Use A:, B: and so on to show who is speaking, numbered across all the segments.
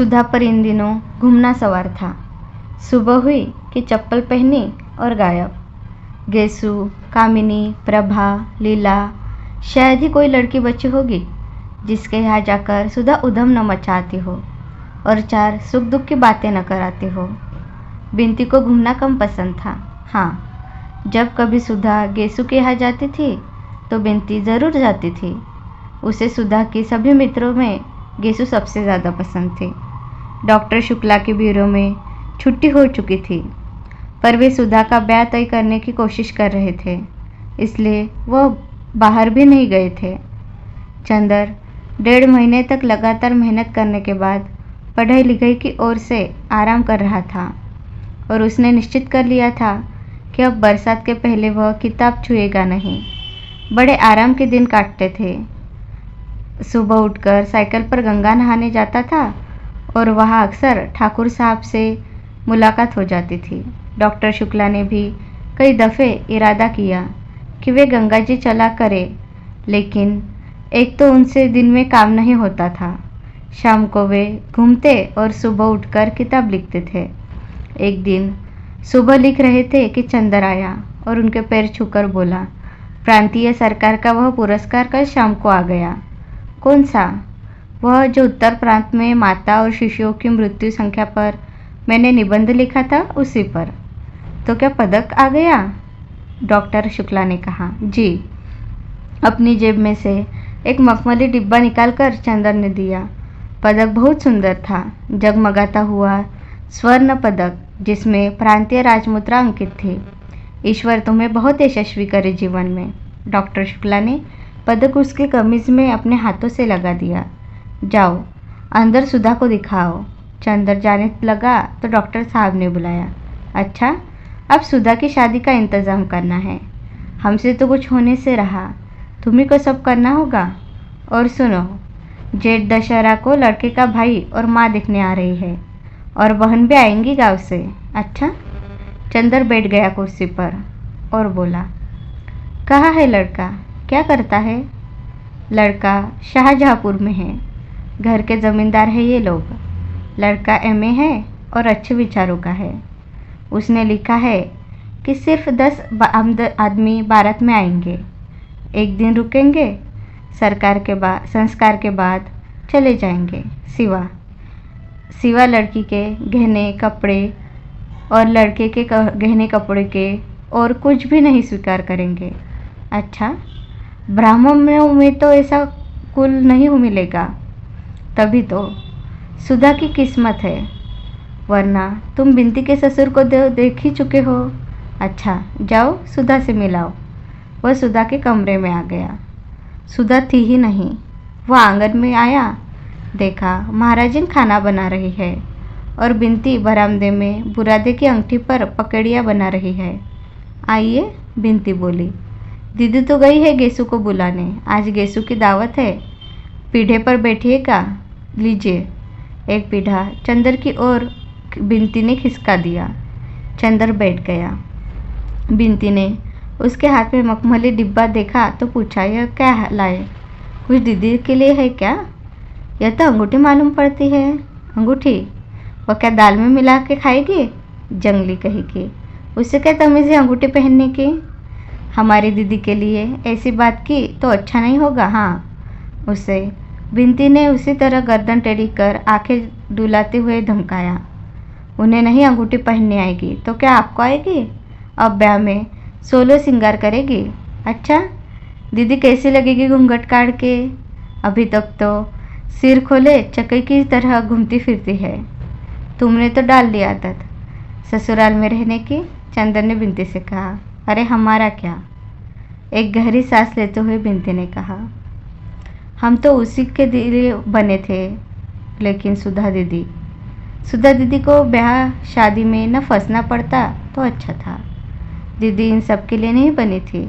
A: सुधा पर इन दिनों घूमना सवार था। सुबह हुई कि चप्पल पहनी और गायब। गेसु, कामिनी, प्रभा, लीला, शायद ही कोई लड़की बच्ची होगी जिसके यहाँ जाकर सुधा उधम न मचाती हो और चार सुख दुख की बातें न कराती हो। बिंती को घूमना कम पसंद था। हाँ, जब कभी सुधा गेसु के यहाँ जाती थी तो बिंती ज़रूर जाती थी। उसे सुधा की सभी मित्रों में गेसु सबसे ज़्यादा पसंद थी। डॉक्टर शुक्ला के ब्यूरो में छुट्टी हो चुकी थी, पर वे सुधा का ब्याह तय करने की कोशिश कर रहे थे, इसलिए वह बाहर भी नहीं गए थे। चंदर 1.5 महीने तक लगातार मेहनत करने के बाद पढ़ाई लिखाई की ओर से आराम कर रहा था और उसने निश्चित कर लिया था कि अब बरसात के पहले वह किताब छुएगा नहीं। बड़े आराम के दिन काटते थे। सुबह उठकर साइकिल पर गंगा नहाने जाता था और वहाँ अक्सर ठाकुर साहब से मुलाकात हो जाती थी। डॉक्टर शुक्ला ने भी कई दफ़े इरादा किया कि वे गंगा जी चला करे, लेकिन एक तो उनसे दिन में काम नहीं होता था। शाम को वे घूमते और सुबह उठकर किताब लिखते थे। एक दिन सुबह लिख रहे थे कि चंदर आया और उनके पैर छूकर बोला, प्रांतीय सरकार का वह पुरस्कार कल शाम को आ गया। कौन सा? वह जो उत्तर प्रांत में माता और शिशुओं की मृत्यु संख्या पर मैंने निबंध लिखा था, उसी पर। तो क्या पदक आ गया? डॉक्टर शुक्ला ने कहा। जी। अपनी जेब में से एक मखमली डिब्बा निकालकर चंदर ने दिया। पदक बहुत सुंदर था, जगमगाता हुआ स्वर्ण पदक जिसमें प्रांतीय राजमुद्रा अंकित थी। ईश्वर तुम्हें बहुत यशस्वी करे जीवन में। डॉक्टर शुक्ला ने पदक उसके कमीज में अपने हाथों से लगा दिया। जाओ अंदर सुधा को दिखाओ। चंदर जाने लगा तो डॉक्टर साहब ने बुलाया। अच्छा, अब सुधा की शादी का इंतज़ाम करना है। हमसे तो कुछ होने से रहा, तुम्ही को सब करना होगा। और सुनो, जेठ दशहरा को लड़के का भाई और माँ दिखने आ रही है और बहन भी आएंगी गांव से। अच्छा। चंदर बैठ गया कुर्सी पर और बोला, कहाँ है लड़का? क्या करता है? लड़का शाहजहाँपुर में है। घर के ज़मींदार है ये लोग। लड़का एमए है और अच्छे विचारों का है। उसने लिखा है कि सिर्फ 10 आदमी भारत में आएंगे, एक दिन रुकेंगे, संस्कार के बाद चले जाएंगे। सिवा लड़की के गहने कपड़े और लड़के के गहने कपड़े के और कुछ भी नहीं स्वीकार करेंगे। अच्छा, ब्राह्मणों में तो ऐसा कुल नहीं मिलेगा। तभी तो सुधा की किस्मत है, वरना तुम बिंती के ससुर को देख ही चुके हो। अच्छा, जाओ सुधा से मिलाओ। वह सुधा के कमरे में आ गया। सुधा थी ही नहीं। वह आंगन में आया, देखा महाराजिन खाना बना रही है और बिंती बरामदे में बुरादे की अंगठी पर पकड़ियाँ बना रही है। आइए, बिंती बोली। दीदी तो गई है गेसु को बुलाने, आज गेसु की दावत है। पीढ़े पर बैठिएगा, लीजिए। एक पीढ़ा चंदर की ओर बिंती ने खिसका दिया। चंदर बैठ गया। बिंती ने उसके हाथ में मखमली डिब्बा देखा तो पूछा, यह क्या लाए? कुछ दीदी के लिए है क्या? यह तो अंगूठी मालूम पड़ती है। अंगूठी? वह क्या दाल में मिला के खाएगी? जंगली कहेगी। उससे क्या तमीज़ है अंगूठी पहनने की? हमारी दीदी के लिए ऐसी बात की तो अच्छा नहीं होगा। हाँ, उसे बिंती ने उसी तरह गर्दन टेढ़ी कर आंखें डुलाते हुए धमकाया। उन्हें नहीं अंगूठी पहनने आएगी तो क्या आपको आएगी? अब ब्याह में 16 सिंगार करेगी। अच्छा, दीदी कैसी लगेगी घूंघट काढ़ के? अभी तक तो सिर खोले चक्की की तरह घूमती फिरती है। तुमने तो डाल ली आदत ससुराल में रहने की। चंदर ने बिंती से कहा। अरे हमारा क्या? एक गहरी सांस लेते हुए बिंती ने कहा, हम तो उसी के लिए बने थे, लेकिन सुधा दीदी को ब्याह शादी में न फंसना पड़ता तो अच्छा था। दीदी इन सब के लिए नहीं बनी थी।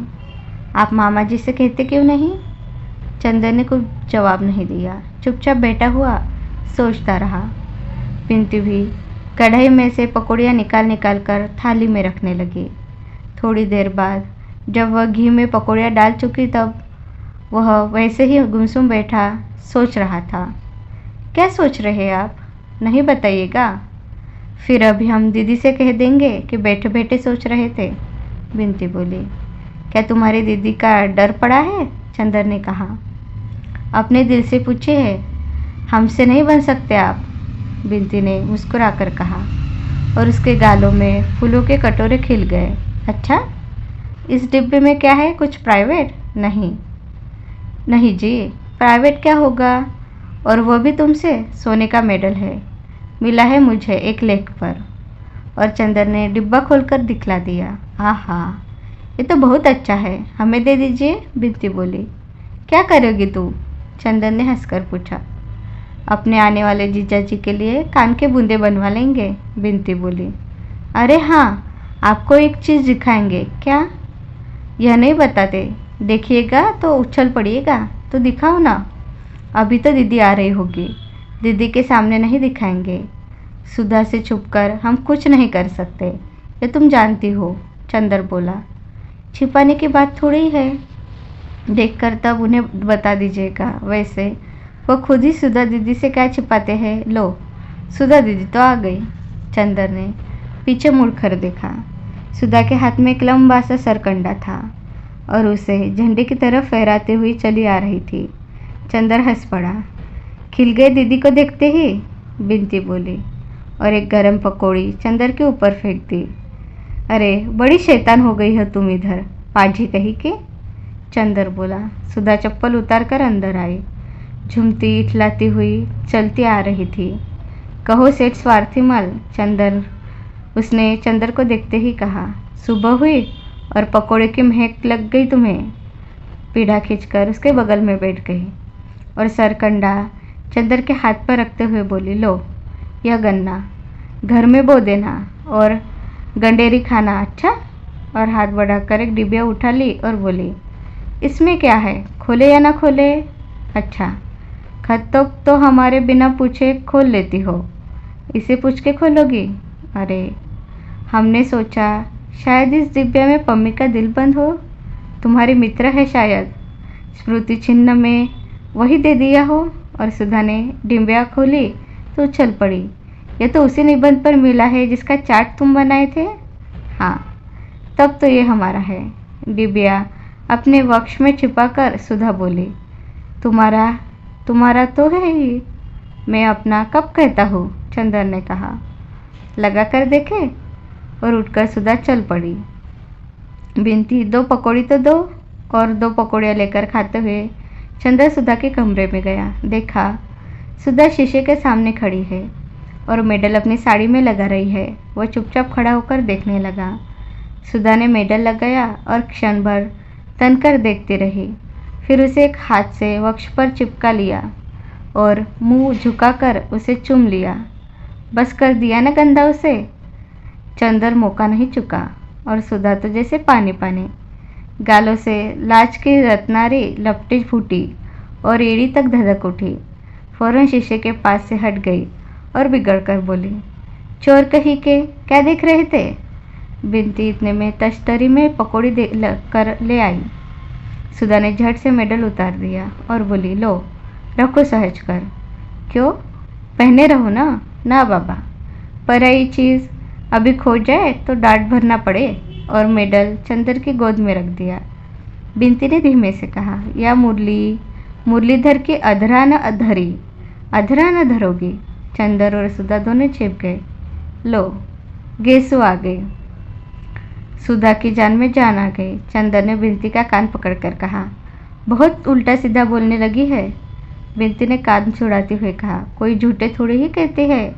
A: आप मामा जी से कहते क्यों नहीं? चंदर ने कुछ जवाब नहीं दिया, चुपचाप बैठा हुआ सोचता रहा। बिंती भी कढ़ाई में से पकौड़ियाँ निकाल कर थाली में रखने लगी। थोड़ी देर बाद जब वह घी में पकौड़ियाँ डाल चुकी तब वह वैसे ही गुमसुम बैठा सोच रहा था। क्या सोच रहे आप? नहीं बताइएगा? फिर अभी हम दीदी से कह देंगे कि बैठे बैठे सोच रहे थे। बिनती बोली। क्या तुम्हारी दीदी का डर पड़ा है? चंदर ने कहा। अपने दिल से पूछे है, हमसे नहीं बन सकते आप, बिनती ने मुस्कुराकर कहा और उसके गालों में फूलों के कटोरे खिल गए। अच्छा, इस डिब्बे में क्या है? कुछ प्राइवेट? नहीं नहीं जी, प्राइवेट क्या होगा, और वो भी तुमसे? सोने का मेडल है, मिला है मुझे एक लेख पर। और चंदर ने डिब्बा खोलकर दिखला दिया। आहा, ये तो बहुत अच्छा है, हमें दे दीजिए, बिनती बोली। क्या करोगी तू? चंदर ने हंसकर पूछा। अपने आने वाले जीजा जी के लिए कान के बूंदे बनवा लेंगे, बिनती बोली। अरे हाँ, आपको एक चीज़ दिखाएंगे। क्या? यह नहीं बताते, देखिएगा तो उछल पड़िएगा, तो दिखाओ ना। अभी तो दीदी आ रही होगी, दीदी के सामने नहीं दिखाएंगे। सुधा से छुपकर हम कुछ नहीं कर सकते, ये तुम जानती हो, चंदर बोला। छिपाने की बात थोड़ी है, देखकर तब उन्हें बता दीजिएगा। वैसे वो खुद ही सुधा दीदी से क्या छिपाते हैं। लो, सुधा दीदी तो आ गई। चंदर ने पीछे मुड़कर देखा। सुधा के हाथ में एक लंबा सा सरकंडा था और उसे झंडे की तरफ फहराते हुई चली आ रही थी। चंदर हंस पड़ा। खिल गए दीदी को देखते ही, बिनती बोली और एक गरम पकौड़ी चंदर के ऊपर फेंक दी। अरे बड़ी शैतान हो गई हो तुम इधर, पाजी कही के, चंदर बोला। सुधा चप्पल उतार कर अंदर आई, झूमती इठलाती हुई चलती आ रही थी। कहो सेठ स्वार्थी माल, चंदर, उसने चंदर को देखते ही कहा। सुबह हुई और पकोड़े की महक लग गई तुम्हें। पीढ़ा खींचकर उसके बगल में बैठ गई और सरकंडा चंदर के हाथ पर रखते हुए बोली, लो, यह गन्ना घर में बो देना और गंडेरी खाना, अच्छा? और हाथ बढ़ाकर एक डिबिया उठा ली और बोली, इसमें क्या है, खोले या ना खोले? अच्छा, खत तो हमारे बिना पूछे खोल लेती हो, इसे पूछ के खोलोगी? अरे, हमने सोचा शायद इस डिब्बे में पम्मी का दिल बंद हो, तुम्हारी मित्र है शायद, स्मृति चिन्ह में वही दे दिया हो। और सुधा ने डिबिया खोली तो उछल पड़ी। ये तो उसी निबंध पर मिला है जिसका चार्ट तुम बनाए थे। हाँ, तब तो ये हमारा है। डिबिया अपने वक्ष में छिपाकर सुधा बोली, तुम्हारा तुम्हारा तो है ही। मैं अपना कब कहता हूँ, चंदर ने कहा। लगा कर देखे? और उठकर सुधा चल पड़ी। बिनती, दो पकौड़ी तो दो। और दो पकौड़ियाँ लेकर खाते हुए चंदर सुधा के कमरे में गया। देखा, सुधा शीशे के सामने खड़ी है और मेडल अपनी साड़ी में लगा रही है। वह चुपचाप खड़ा होकर देखने लगा। सुधा ने मेडल लगाया और क्षण भर तन कर देखती रही, फिर उसे एक हाथ से वक्ष पर चिपका लिया और मुंह झुकाकर उसे चूम लिया। बस कर दिया ना गंदा उसे। चंदर मौका नहीं चुका और सुधा तो जैसे पानी पानी, गालों से लाज की रत्नारी लपटी फूटी और एड़ी तक धधक उठी। फौरन शीशे के पास से हट गई और बिगड़ कर बोली, चोर कही के, क्या देख रहे थे? बिनती इतने में तश्तरी में पकौड़ी कर ले आई। सुधा ने झट से मेडल उतार दिया और बोली, लो, रखो सहज कर। क्यों? पहने रहो ना। ना बाबा, पराई चीज़ अभी खो जाए तो डांट भरना पड़े। और मेडल चंदर की गोद में रख दिया। बिनती ने धीमे से कहा, या मुरलीधर की अधरा न अधरी, अधरा न धरोगी। चंदर और सुधा दोनों छिप गए। लो, गेसु आ गई। सुधा की जान में जान आ गई। चंदर ने बिनती का कान पकड़कर कहा, बहुत उल्टा सीधा बोलने लगी है। बिनती ने कान छुड़ाते हुए कहा, कोई झूठे थोड़े ही कहते हैं।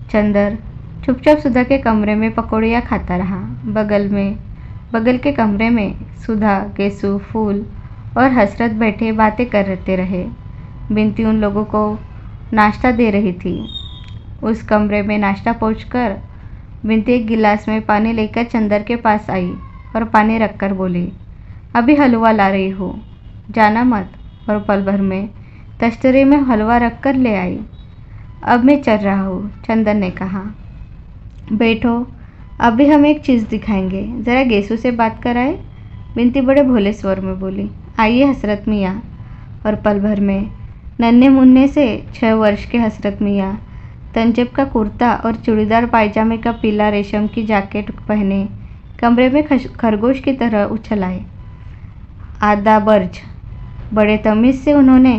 A: चंदर चुपचाप सुधा के कमरे में पकौड़ियाँ खाता रहा। बगल के कमरे में सुधा, गेसु, फूल और हसरत बैठे बातें करते रहे। बिनती उन लोगों को नाश्ता दे रही थी। उस कमरे में नाश्ता पहुंचकर बिनती एक गिलास में पानी लेकर चंदर के पास आई और पानी रखकर बोली, अभी हलवा ला रही हूँ, जाना मत। और पल भर में तश्तरे में हलवा रखकर ले आई। अब मैं चल रहा हूँ, चंदर ने कहा। बैठो, अभी हम एक चीज़ दिखाएंगे, ज़रा गेसु से बात कराए। बिनती बड़े भोले स्वर में बोली, आइए हसरत मियाँ। और पल भर में नन्हे मुन्ने से 6 वर्ष के हसरत मियाँ तंजेब का कुर्ता और चूड़ीदार पायजामे का पीला रेशम की जैकेट पहने कमरे में खरगोश की तरह उछल आए। आदाबर्ज। बड़े तमीज़ से उन्होंने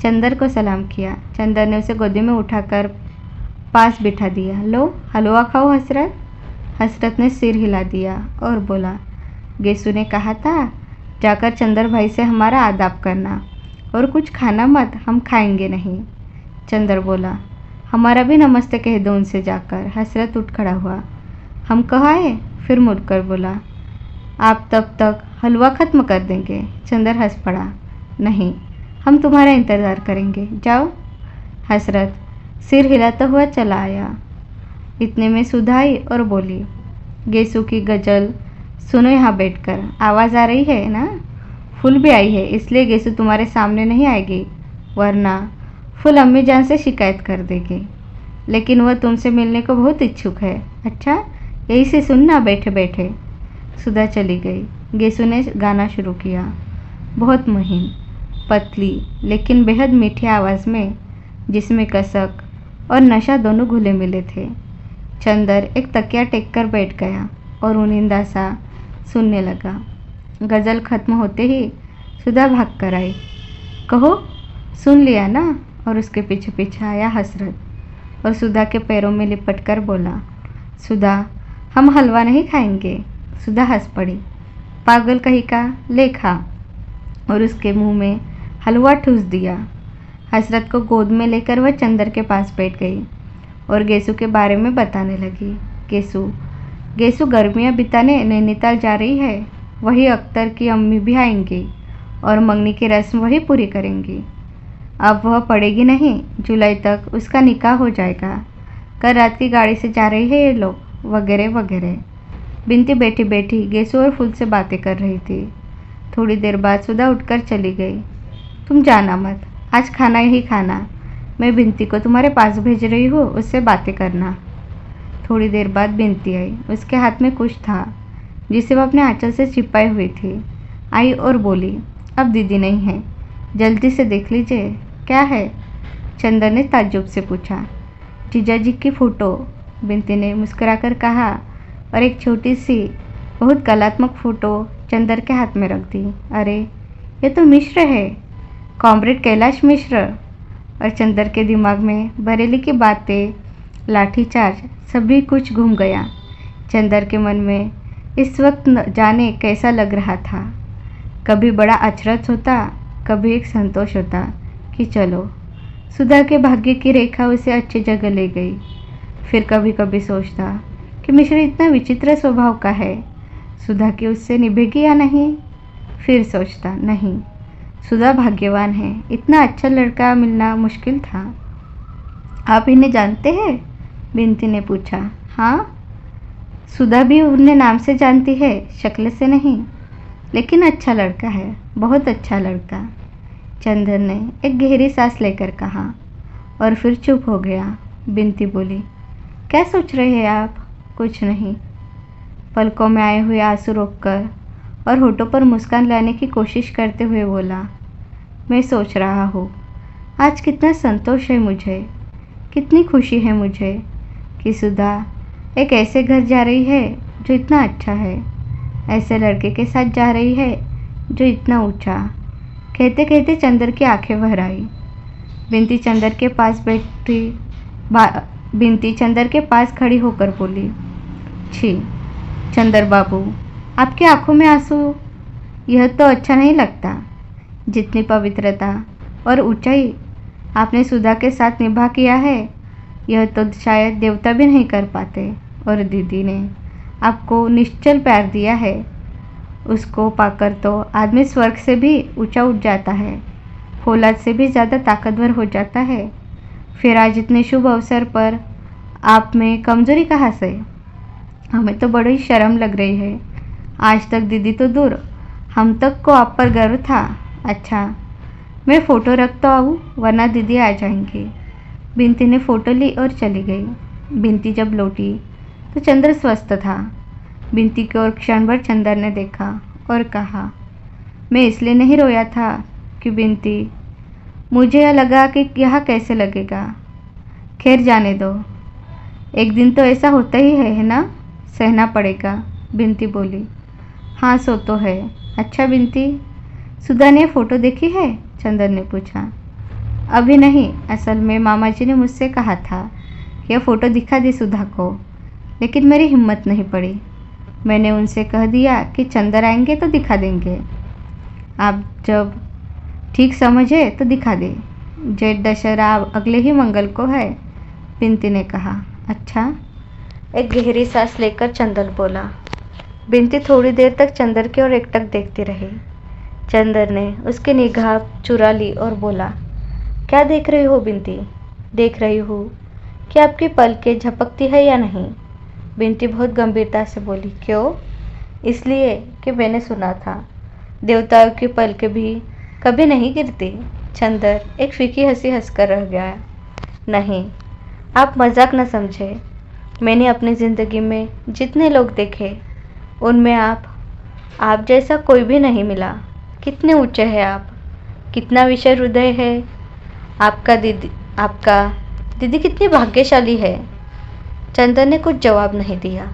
A: चंदर को सलाम किया। चंदर ने उसे गोदी में उठाकर पास बिठा दिया। लो हलवा खाओ हसरत। हसरत ने सिर हिला दिया और बोला, गेसू ने कहा था जाकर चंदर भाई से हमारा आदाब करना और कुछ खाना मत, हम खाएंगे नहीं। चंदर बोला, हमारा भी नमस्ते कह दो उनसे जाकर। हसरत उठ खड़ा हुआ। हम कहाँ आए? फिर मुड़कर बोला, आप तब तक हलवा ख़त्म कर देंगे। चंदर हंस पड़ा। नहीं, हम तुम्हारा इंतज़ार करेंगे, जाओ। हसरत सिर हिलाता हुआ चला आया। इतने में सुधा आई और बोली, गेसू की गज़ल सुनो यहाँ बैठकर। आवाज़ आ रही है ना? फूल भी आई है, इसलिए गेसू तुम्हारे सामने नहीं आएगी, वरना फूल अम्मी जान से शिकायत कर देगी। लेकिन वह तुमसे मिलने को बहुत इच्छुक है। अच्छा, यही से सुनना बैठे बैठे। सुधा चली गई। गेसू ने गाना शुरू किया। बहुत महीन, पतली लेकिन बेहद मीठी आवाज़ में, जिसमें कसक और नशा दोनों घुले मिले थे। चंदर एक तकिया टेक कर बैठ गया और उनिंदा सा सुनने लगा। गज़ल ख़त्म होते ही सुधा भाग कर आई। कहो, सुन लिया ना? और उसके पीछे पीछे आया हसरत और सुधा के पैरों में लिपट कर बोला, सुधा, हम हलवा नहीं खाएंगे। सुधा हंस पड़ी। पागल कहीं का, ले खा। और उसके मुंह में हलवा ठूस दिया। हसरत को गोद में लेकर वह चंदर के पास बैठ गई और गेसू के बारे में बताने लगी। गेसू गर्मियाँ बिताने नैनीताल जा रही है। वही अख्तर की अम्मी भी आएंगी और मंगनी की रस्म वही पूरी करेंगी। अब वह पढ़ेगी नहीं, जुलाई तक उसका निकाह हो जाएगा। कल रात की गाड़ी से जा रही है ये लोग, वगैरह वगैरह। बिनती बैठी बैठी गेसू और फूल से बातें कर रही थी। थोड़ी देर बाद सुधा उठकर चली गई। तुम जाना मत, आज खाना यही खाना। मैं बिनती को तुम्हारे पास भेज रही हूँ, उससे बातें करना। थोड़ी देर बाद बिनती आई। उसके हाथ में कुछ था जिसे वह अपने आंचल से छिपाई हुई थी। आई और बोली, अब दीदी नहीं है, जल्दी से देख लीजिए। क्या है? चंदर ने ताज्जुब से पूछा। जीजा जी की फ़ोटो, बिनती ने मुस्कुराकर कहा और एक छोटी सी बहुत कलात्मक फ़ोटो चंदर के हाथ में रख दी। अरे, ये तो मिश्र है, कॉमरेड कैलाश मिश्र। और चंदर के दिमाग में बरेली की बातें, लाठीचार्ज, सभी कुछ घूम गया। चंदर के मन में इस वक्त न जाने कैसा लग रहा था। कभी बड़ा अचरज होता, कभी एक संतोष होता कि चलो, सुधा के भाग्य की रेखा उसे अच्छी जगह ले गई। फिर कभी कभी सोचता कि मिश्र इतना विचित्र स्वभाव का है, सुधा की उससे निभेगी या नहीं। फिर सोचता, नहीं, सुधा भाग्यवान है, इतना अच्छा लड़का मिलना मुश्किल था। आप इन्हें जानते हैं? बिनती ने पूछा। हाँ, सुधा भी उन्हें नाम से जानती है, शक्ल से नहीं, लेकिन अच्छा लड़का है, बहुत अच्छा लड़का। चंदर ने एक गहरी सांस लेकर कहा और फिर चुप हो गया। बिनती बोली, क्या सोच रहे हैं आप? कुछ नहीं। पलकों में आए हुए आंसू रोककर और होठों पर मुस्कान लाने की कोशिश करते हुए बोला, मैं सोच रहा हूँ आज कितना संतोष है मुझे, कितनी खुशी है मुझे कि सुधा एक ऐसे घर जा रही है जो इतना अच्छा है, ऐसे लड़के के साथ जा रही है जो इतना ऊंचा। कहते कहते चंदर की आंखें भर आई। बिनती चंदर के पास खड़ी होकर बोली, छी चंदर बाबू, आपकी आंखों में आंसू, यह तो अच्छा नहीं लगता। जितनी पवित्रता और ऊंचाई आपने सुधा के साथ निभा किया है, यह तो शायद देवता भी नहीं कर पाते। और दीदी ने आपको निश्चल प्यार दिया है, उसको पाकर तो आदमी स्वर्ग से भी ऊंचा उठ जाता है, फौलाद से भी ज़्यादा ताकतवर हो जाता है। फिर आज इतने शुभ अवसर पर आप में कमज़ोरी कहाँ से? हमें तो बड़ी शर्म लग रही है। आज तक दीदी तो दूर, हम तक को आप पर गर्व था। अच्छा, मैं फ़ोटो रख तो आऊँ, वरना दीदी आ जाएंगी। बिनती ने फ़ोटो ली और चली गई। बिनती जब लौटी तो चंद्र स्वस्थ था। बिनती की ओर क्षण भर चंदर ने देखा और कहा, मैं इसलिए नहीं रोया था कि बिनती, मुझे यह लगा कि यह कैसे लगेगा, खैर जाने दो, एक दिन तो ऐसा होता ही है ना, सहना पड़ेगा, बिनती बोली। हाँ सो तो है। अच्छा बिनती, सुधा ने फ़ोटो देखी है? चंदन ने पूछा। अभी नहीं, असल में मामा जी ने मुझसे कहा था यह फ़ोटो दिखा दी सुधा को, लेकिन मेरी हिम्मत नहीं पड़ी। मैंने उनसे कह दिया कि चंदर आएंगे तो दिखा देंगे, आप जब ठीक समझे तो दिखा दे। जेठ दशहरा अगले ही मंगल को है, बिनती ने कहा। अच्छा? एक गहरी सांस लेकर चंदर बोला। बिनती थोड़ी देर तक चंदर की ओर एकटक देखती रही। चंदर ने उसकी निगाह चुरा ली और बोला, क्या देख रही हो बिनती? देख रही हूँ कि आपकी पलकें झपकती है या नहीं। बिनती बहुत गंभीरता से बोली। क्यों? इसलिए कि मैंने सुना था देवताओं की पलकें भी कभी नहीं गिरती। चंदर एक फीकी हंसी हंसकर रह गया। नहीं, आप मजाक न समझे। मैंने अपनी ज़िंदगी में जितने लोग देखे उनमें आप जैसा कोई भी नहीं मिला। कितने ऊंचे हैं आप, कितना विशाल हृदय है आपका दीदी कितनी भाग्यशाली है। चंदन ने कुछ जवाब नहीं दिया।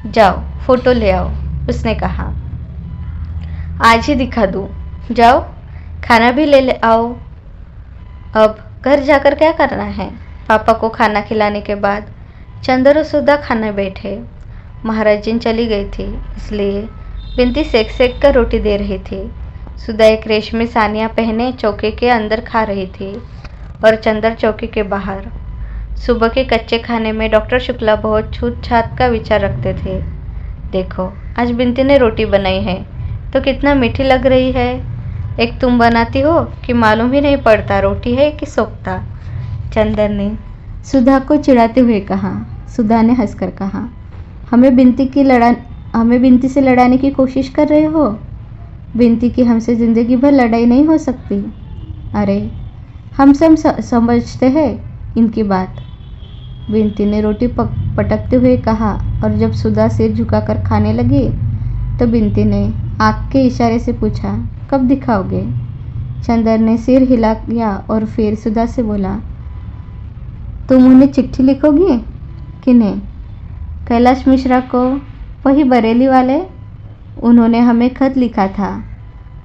A: जाओ फोटो ले आओ, उसने कहा। आज ही दिखा दूँ? जाओ खाना भी ले आओ। अब घर जाकर क्या करना है? पापा को खाना खिलाने के बाद चंदर और सुधा खाने बैठे। महाराजिन चली गई थी, इसलिए बिनती सेक सेक कर रोटी दे रही थी। सुधा एक रेशमी सानिया पहने चौके के अंदर खा रही थी और चंदर चौकी के बाहर। सुबह के कच्चे खाने में डॉक्टर शुक्ला बहुत छूत छात का विचार रखते थे। देखो, आज बिनती ने रोटी बनाई है तो कितना मीठी लग रही है। एक तुम बनाती हो कि मालूम ही नहीं पड़ता रोटी है कि सोख्ता। चंदर ने सुधा को चिढ़ाते हुए कहा। सुधा ने हंसकर कहा, हमें बिनती से लड़ाने की कोशिश कर रहे हो? बिनती की हमसे ज़िंदगी भर लड़ाई नहीं हो सकती। अरे हम सब समझते हैं इनकी बात, बिनती ने रोटी पटकते हुए कहा। और जब सुधा सिर झुकाकर खाने लगी तो बिनती ने आँख के इशारे से पूछा, कब दिखाओगे? चंदर ने सिर हिलाया और फिर सुधा से बोला, तुम उन्हें चिट्ठी लिखोगी? किन्हें? कैलाश मिश्रा को, वही बरेली वाले। उन्होंने हमें खत लिखा था,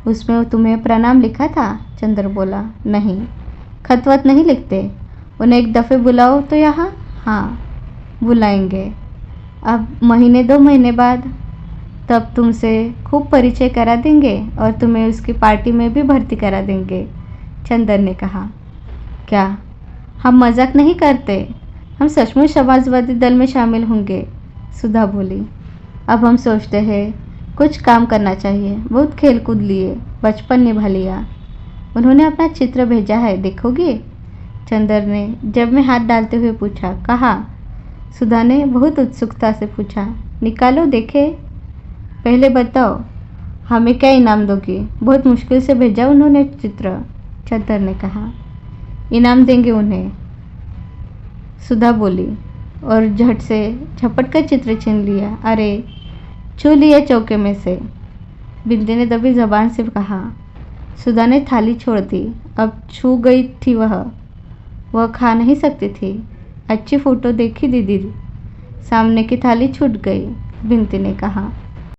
A: उसमें तुम्हें प्रणाम लिखा था। चंदर बोला, नहीं, खत वत नहीं लिखते। उन्हें एक दफ़े बुलाओ तो यहाँ। हाँ बुलाएंगे, अब महीने 2 महीने बाद। तब तुमसे खूब परिचय करा देंगे और तुम्हें उसकी पार्टी में भी भर्ती करा देंगे। चंदर ने कहा। क्या? हम मजाक नहीं करते, हम सचमुच समाजवादी दल में शामिल होंगे, सुधा बोली। अब हम सोचते हैं कुछ काम करना चाहिए। बहुत खेल कूद लिए, बचपन निभा लिया। उन्होंने अपना चित्र भेजा है, देखोगे? चंदर ने जब में हाथ डालते हुए पूछा। कहाँ? सुधा ने बहुत उत्सुकता से पूछा। निकालो देखे। पहले बताओ हमें क्या इनाम दोगी? बहुत मुश्किल से भेजा उन्होंने चित्र, चंदर ने कहा। इनाम देंगे उन्हें, सुधा बोली और झट से झपट कर चित्र छीन लिया। अरे छू लिया चौके में से, बिंदी ने दबी जबान से कहा। सुधा ने थाली छोड़ दी। अब छू गई थी वह खा नहीं सकती थी। अच्छी फ़ोटो देखी दीदी, सामने की थाली छूट गई, बिंती ने कहा।